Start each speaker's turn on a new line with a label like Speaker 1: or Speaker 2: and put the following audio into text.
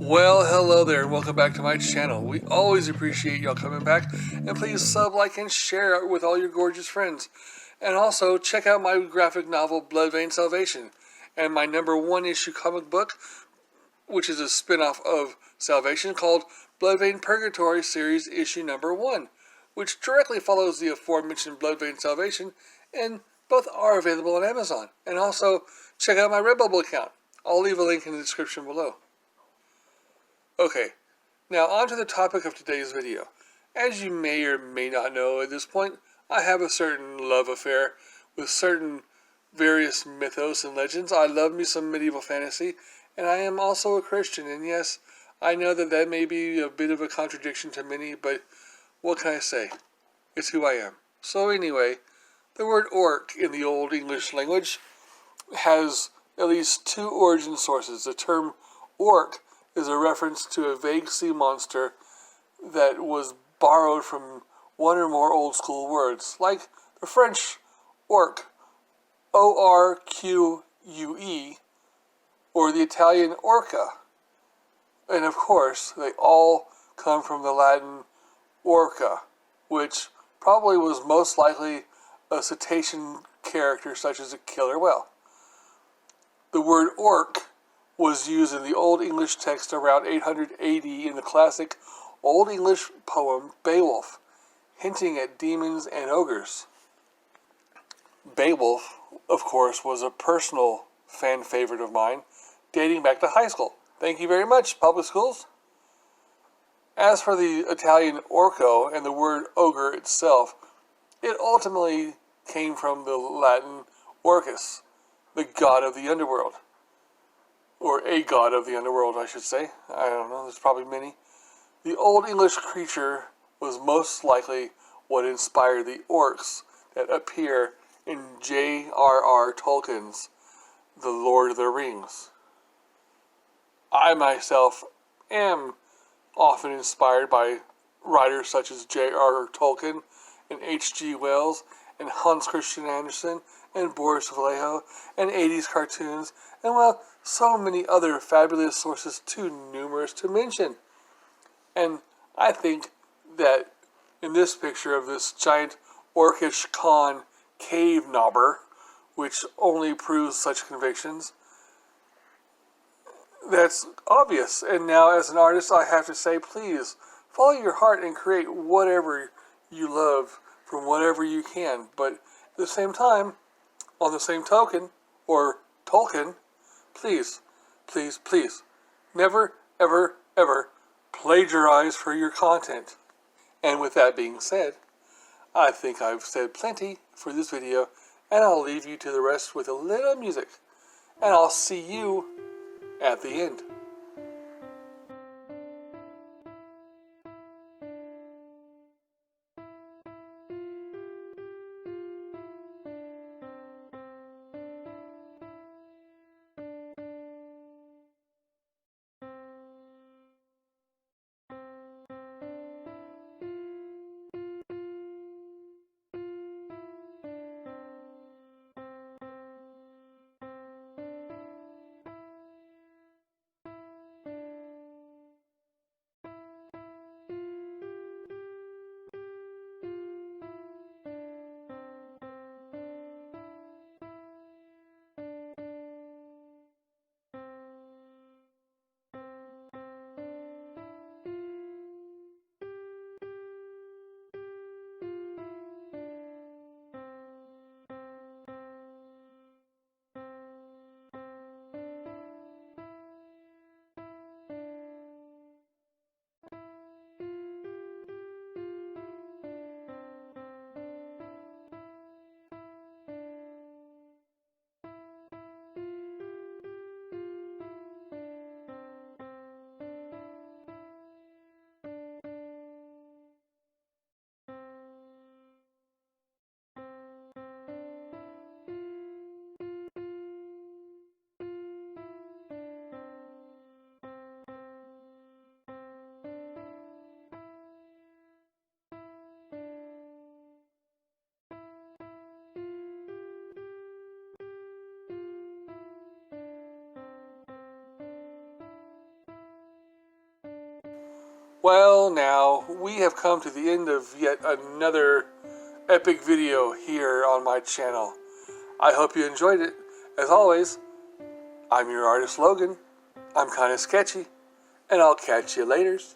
Speaker 1: Well, hello there, and welcome back to my channel. We always appreciate y'all coming back, and please sub, like, and share with all your gorgeous friends. And also, check out my graphic novel, Bloodvein Salvation, and my #1 issue comic book, which is a spin-off of Salvation, called Bloodvein Purgatory Series Issue #1, which directly follows the aforementioned Bloodvein Salvation, and both are available on Amazon. And also, check out my Redbubble account. I'll leave a link in the description below. Okay, now on to the topic of today's video. As you may or may not know at this point, I have a certain love affair with certain various mythos and legends. I love me some medieval fantasy, and I am also a Christian, and yes, I know that may be a bit of a contradiction to many, but what can I say? It's who I am. So anyway, the word orc in the Old English language has at least two origin sources. The term orc is a reference to a vague sea monster that was borrowed from one or more old school words, like the French orque, O-R-Q-U-E, or the Italian orca. And of course, they all come from the Latin orca, which probably was most likely a cetacean character such as a killer whale. The word orc was used in the Old English text around 800 AD in the classic Old English poem Beowulf, hinting at demons and ogres. Beowulf, of course, was a personal fan favorite of mine, dating back to high school. Thank you very much, public schools. As for the Italian orco and the word ogre itself, it ultimately came from the Latin orcus, the god of the underworld. Or a god of the underworld, I should say. I don't know, there's probably many. The Old English creature was most likely what inspired the orcs that appear in J.R.R. Tolkien's The Lord of the Rings. I myself am often inspired by writers such as J.R.R. Tolkien and H.G. Wells and Hans Christian Andersen and Boris Vallejo and 80s cartoons, and well, so many other fabulous sources too numerous to mention. And I think that in this picture of this giant Orkish Kahn cave knobber, which only proves such convictions, that's obvious. And now as an artist, I have to say, please follow your heart and create whatever you love from whatever you can. But at the same time, on the same token, or Tolkien, please, please, please, never, ever, ever plagiarize for your content. And with that being said, I think I've said plenty for this video, and I'll leave you to the rest with a little music. And I'll see you at the end. Well, now, we have come to the end of yet another epic video here on my channel. I hope you enjoyed it. As always, I'm your artist Logan. I'm kind of sketchy, and I'll catch you laters.